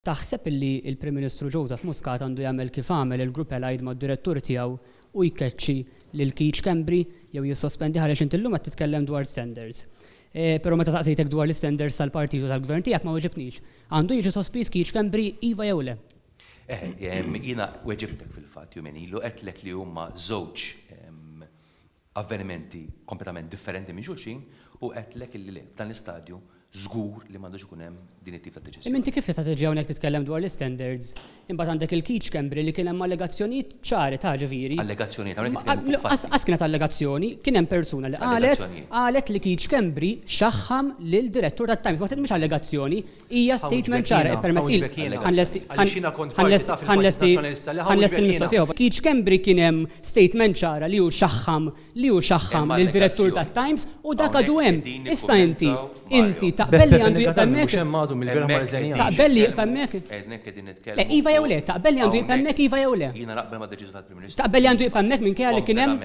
Taħseb li il-Prim Ministru Joseph Muscat għandu jagħmel kif għamel il-grupp Allied mad-direttur tiegħu u jkeċċi lil Keith Schembri jew jissospendi ħarex inti llum qed titkellem dwar standards. Però meta saqsejtek dwar l-standards tal-partitu tal-gvern tiegħek ma weġibniex. Għandu jiġi sospiż Keith Schembri iva jew le? Jiena weġibtek fil-fatt jumien ilu qedlek li huma żewġ avvenimenti kompletament differenti minn xulxin u qedlek illi le f'dan l-istadju żgur li m'għandux ikun hemm din it-tip ta' deċiżjoni. Inti kif tista' tiġi hawnhekk titkellem dwar l-standards imbagħad għandek il-Keith Schembri li kien hemm allegazzjonijiet ċari ta' ġifieri. Allegazzjonijiet hawnhekk Qas kienet allegazzjoni, kien hemm persuna li qalet li Keith Schembri xaħħam lil direttur tat-Times, ma mhix allegazzjoni, hija statement ċara permetti. Keith Schembri kien hemm statement ċara li hu xaħħam lil direttur tat-Times u dak għadu hemm. Issa inti taqbel li għandu jibqemmek. Taqbel li jibqemmek. Iva jew le, taqbel li għandu jibqemmek iva jew le. Jiena naqbel ma' deċiżjoni tal-Prim Ministru. Taqbel li għandu jibqemmek minkejja li kien hemm